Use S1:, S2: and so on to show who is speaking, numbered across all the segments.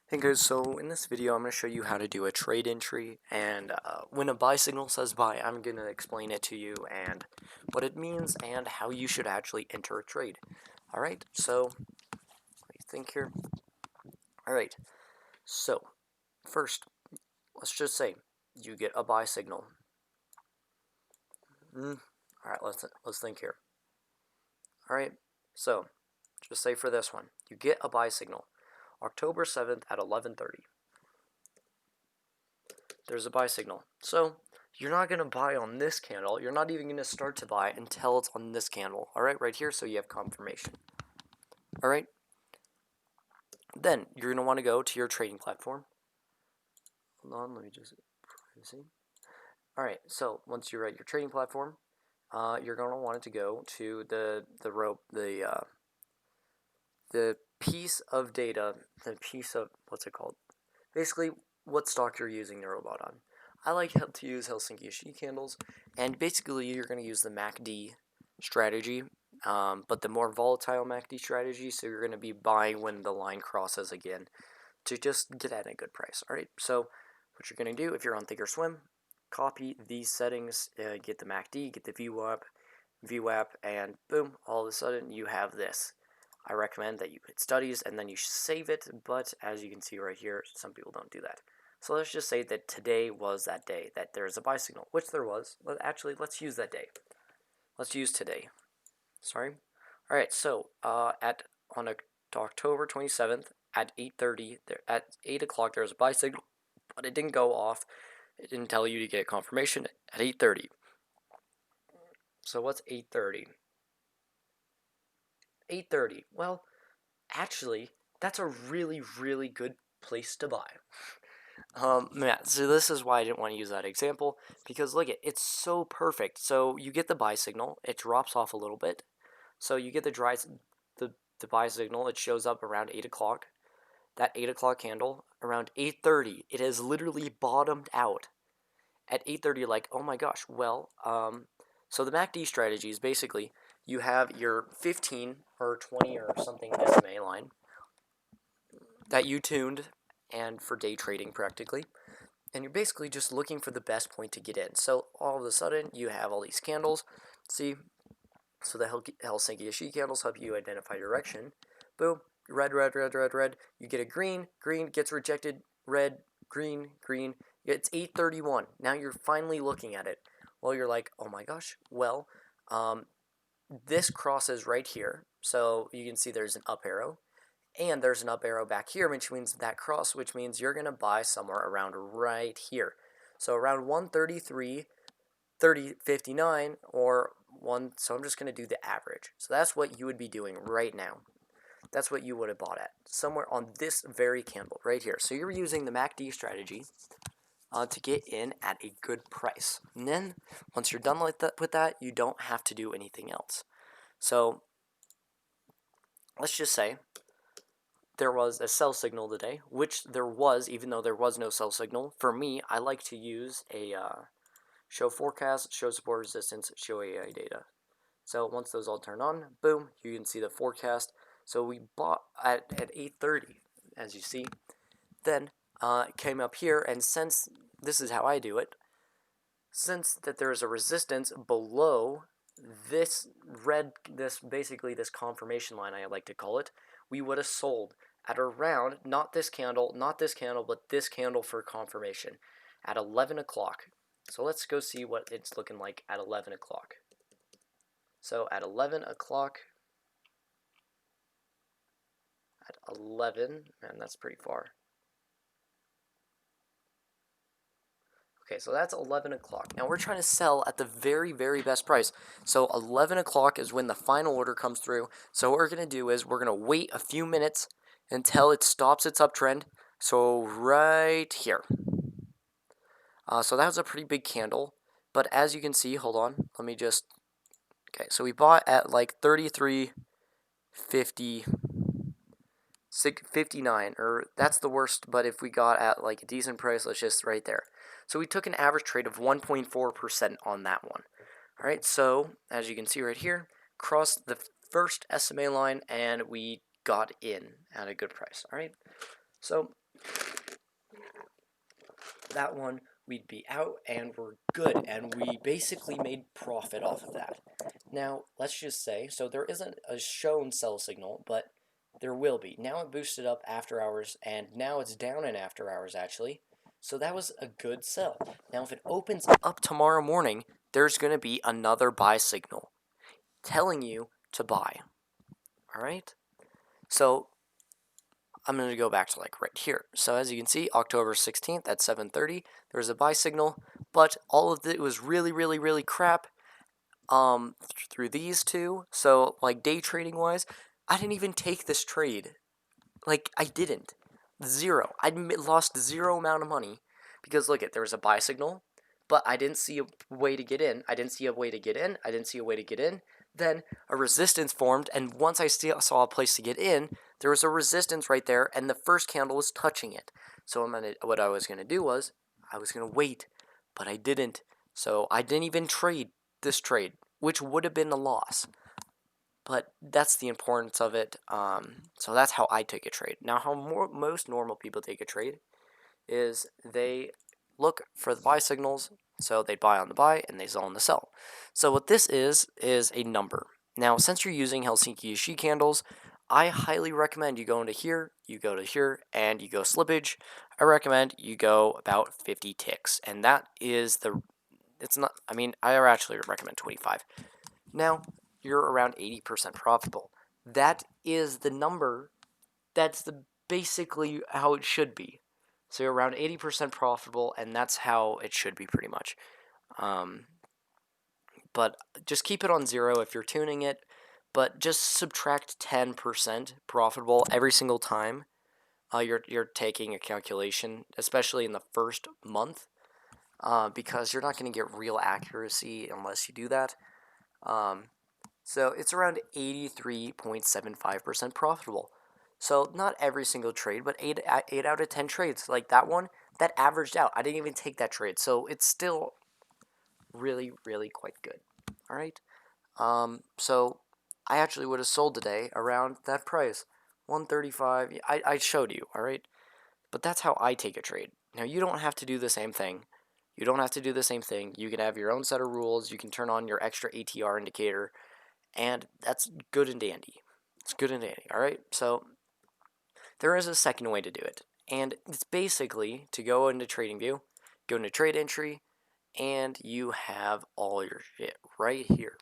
S1: Hey guys, so in this video I'm going to show you how to do a trade entry, and when a buy signal says buy, I'm going to explain it to you and what it means and how you should actually enter a trade. Alright, so let me think here. Alright, so first, let's just say you get a buy signal. Alright, let's think here. Alright, so just say for this one, you get a buy signal October 7th at 11:30. There's a buy signal. So you're not going to buy on this candle. You're not even going to start to buy until it's on this candle. All right, right here, so you have confirmation. All right. Then you're going to want to go to your trading platform. Hold on, let me just privacy. All right, so once you're at your trading platform, you're going to want it to go to the piece of data, the piece of, what's it called? Basically, what stock you're using the robot on. I like to use Helsinki Ashi candles, and basically you're going to use the MACD strategy, but the more volatile MACD strategy, so you're going to be buying when the line crosses again to just get at a good price. Alright, so what you're going to do if you're on Thinkorswim, copy these settings, get the MACD, get the VWAP, and boom, all of a sudden you have this. I recommend that you hit studies and then you save it, but as you can see right here, some people don't do that. So let's just say that today was that day that there's a buy signal, which there was. Actually, let's use that day. Let's use today. Sorry. All right. So on October 27th at 8:30, at 8 o'clock, there was a buy signal, but it didn't go off. It didn't tell you to get confirmation at 8:30. So what's 8:30? 8:30. Well, actually, that's a really, really good place to buy. Yeah, so this is why I didn't want to use that example, because look, it's so perfect. So you get the buy signal, it drops off a little bit. So you get the buy signal, it shows up around 8 o'clock. That 8 o'clock candle, around 8:30, it has literally bottomed out. At 8:30, like, oh my gosh, well, so the MACD strategy is basically, you have your 15 or 20 or something SMA line that you tuned, and for day trading practically, and you're basically just looking for the best point to get in. So all of a sudden you have all these candles. See, so the Helsinki Ashi candles help you identify direction. Boom, red, red, red, red, red. You get a green, green gets rejected, red, green, green. It's 8:31. Now you're finally looking at it. Well, you're like, oh my gosh. Well, this crosses right here, so you can see there's an up arrow. And there's an up arrow back here, which means that cross, which means you're going to buy somewhere around right here. So around 133, 30.59, or so I'm just going to do the average. So that's what you would be doing right now. That's what you would have bought at, somewhere on this very candle right here. So you're using the MACD strategy to get in at a good price. And then once you're done with that, you don't have to do anything else. So let's just say there was a sell signal today, which there was, even though there was no sell signal. For me, I like to use a show forecast, show support resistance, show AI data. So once those all turn on, boom, you can see the forecast. So we bought at 8:30, as you see. Then it came up here, and since this is how I do it, since that there is a resistance below this basically this confirmation line, I like to call it, we would have sold at around, not this candle, but this candle for confirmation at 11 o'clock. So let's go see what it's looking like at 11 o'clock. So at 11 o'clock, man, that's pretty far. Okay, so that's 11 o'clock. Now we're trying to sell at the very, very best price. So 11 o'clock is when the final order comes through. So what we're going to do is we're going to wait a few minutes until it stops its uptrend. So right here. So that was a pretty big candle. But as you can see, hold on, let me just, okay, so we bought at like 33.50. 59, or that's the worst, but if we got at like a decent price, let's just right there. So we took an average trade of 1.4% on that one. All right, so as you can see right here, crossed the first SMA line and we got in at a good price. All right, so that one we'd be out and we're good, and we basically made profit off of that. Now, let's just say, so there isn't a shown sell signal, but there will be. Now it boosted up after hours, and now it's down in after hours, actually. So that was a good sell. Now, if it opens up tomorrow morning, there's going to be another buy signal telling you to buy. All right? So I'm going to go back to like right here. So as you can see, October 16th at 7:30, there was a buy signal, but all of it was really, really, really crap through these two. So like day trading wise, I didn't even take this trade. Like I didn't. Zero. I lost zero amount of money because look there was a buy signal, but I didn't see a way to get in. I didn't see a way to get in. I didn't see a way to get in. Then a resistance formed, and once I saw a place to get in, there was a resistance right there, and the first candle was touching it. So what I was gonna do was I was gonna wait, but I didn't. So I didn't even trade this trade, which would have been a loss. But that's the importance of it. So that's how I take a trade. Now, how most normal people take a trade is they look for the buy signals. So they buy on the buy and they sell on the sell. So what this is a number. Now, since you're using Helsinki Ishi candles, I highly recommend you go into here, you go to here, and you go slippage. I recommend you go about 50 ticks. And that is it's not, I mean, I actually recommend 25. Now, you're around 80% profitable. That is the number. That's basically how it should be. So you're around 80% profitable, and that's how it should be pretty much. But just keep it on zero if you're tuning it, but just subtract 10% profitable every single time you're taking a calculation, especially in the first month, because you're not going to get real accuracy unless you do that. So it's around 83.75% profitable. So not every single trade, but 8 out of 10 trades. Like that one, that averaged out. I didn't even take that trade. So it's still really, really quite good. All right. So I actually would have sold today around that price, 135. I showed you. All right. But that's how I take a trade. Now you don't have to do the same thing. You don't have to do the same thing. You can have your own set of rules. You can turn on your extra ATR indicator. And that's good and dandy. It's good and dandy, all right? So there is a second way to do it. And it's basically to go into TradingView, go into Trade Entry, and you have all your shit right here.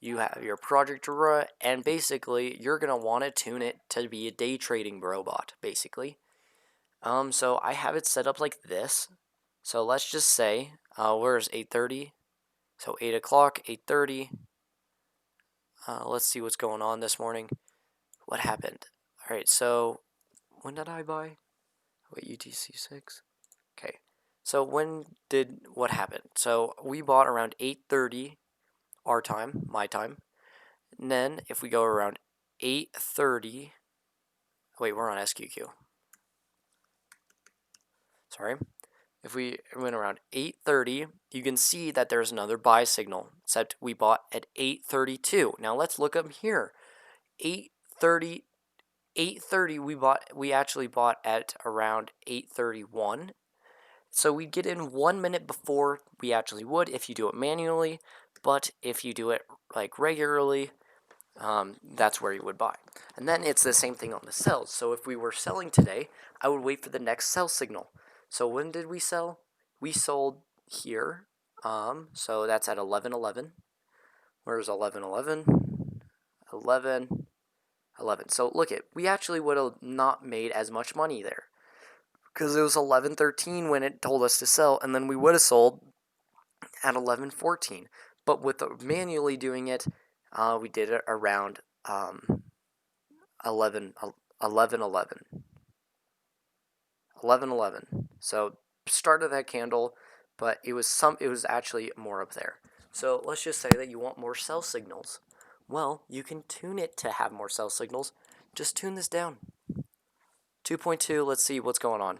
S1: You have your Project Aurora, and basically you're going to want to tune it to be a day trading robot, basically. So I have it set up like this. So let's just say, where's 8:30? So 8 o'clock, 8:30. Let's see what's going on this morning. What happened? All right, so when did I buy? Wait, UTC 6? Okay. So what happened? So we bought around 8:30 our time, my time. And then if we go around 8:30, wait, we're on SQQ. Sorry. If we went around 8:30, you can see that there's another buy signal, except we bought at 8:32. Now let's look up here. 8:30 we actually bought at around 8:31. So we'd get in 1 minute before we actually would if you do it manually, but if you do it like regularly, that's where you would buy. And then it's the same thing on the sells. So if we were selling today, I would wait for the next sell signal. So when did we sell? We sold here. So that's at 11:11. Where's 11:11? 11. So look we actually would have not made as much money there because it was 11:13 when it told us to sell, and then we would have sold at 11:14. But with manually doing it, we did it around 11, 11. So started that candle, but it was actually more up there. So let's just say that you want more sell signals. Well, you can tune it to have more sell signals. Just tune this down. 2.2, let's see what's going on.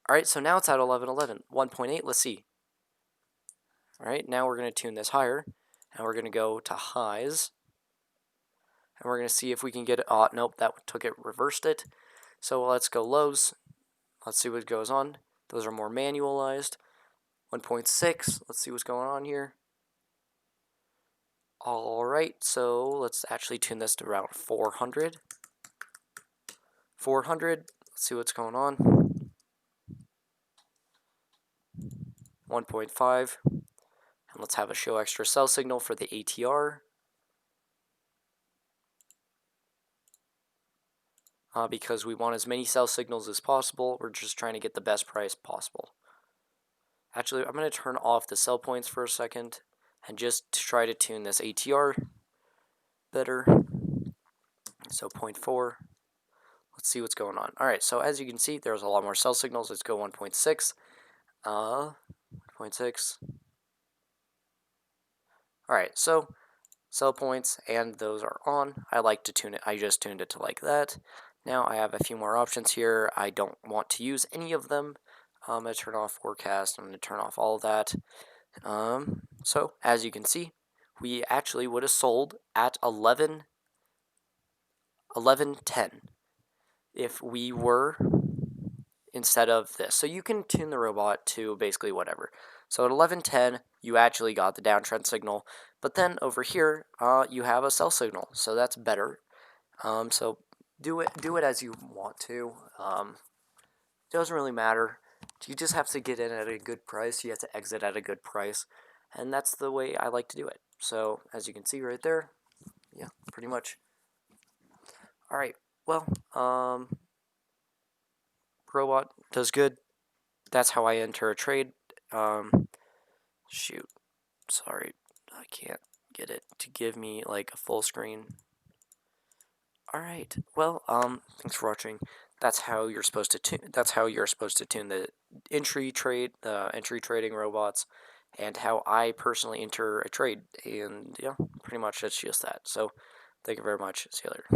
S1: All right, so now it's at 11:11. 1.8, let's see. All right, now we're going to tune this higher, and we're going to go to highs, and we're going to see if we can get it. Oh, nope, that took it, reversed it. So let's go lows. Let's see what goes on. Those are more manualized. 1.6, let's see what's going on here. Alright, so let's actually tune this to around 400. 400, let's see what's going on. 1.5, and let's have a show extra sell signal for the ATR. Because we want as many sell signals as possible, we're just trying to get the best price possible. Actually, I'm going to turn off the sell points for a second and just try to tune this ATR better. So 0.4. Let's see what's going on. Alright, so as you can see, there's a lot more sell signals. Let's go 1.6. 1.6. Alright, so sell points, and those are on. I like to tune it. I just tuned it to like that. Now I have a few more options here. I don't want to use any of them. I'm going to turn off forecast. I'm going to turn off all of that. So as you can see, we actually would have sold at 11:10 if we were instead of this. So you can tune the robot to basically whatever. So at 11:10, you actually got the downtrend signal, but then over here, you have a sell signal. So that's better. So do it as you want to. Doesn't really matter. You just have to get in at a good price. You have to exit at a good price, and that's the way I like to do it. So as you can see right there, yeah, pretty much. All right. Well, robot does good. That's how I enter a trade. Shoot, sorry, I can't get it to give me like a full screen. All right. Well, thanks for watching. That's how you're supposed to tune. That's how you're supposed to tune the entry trading robots, and how I personally enter a trade. And yeah, pretty much it's just that. So, thank you very much. See you later.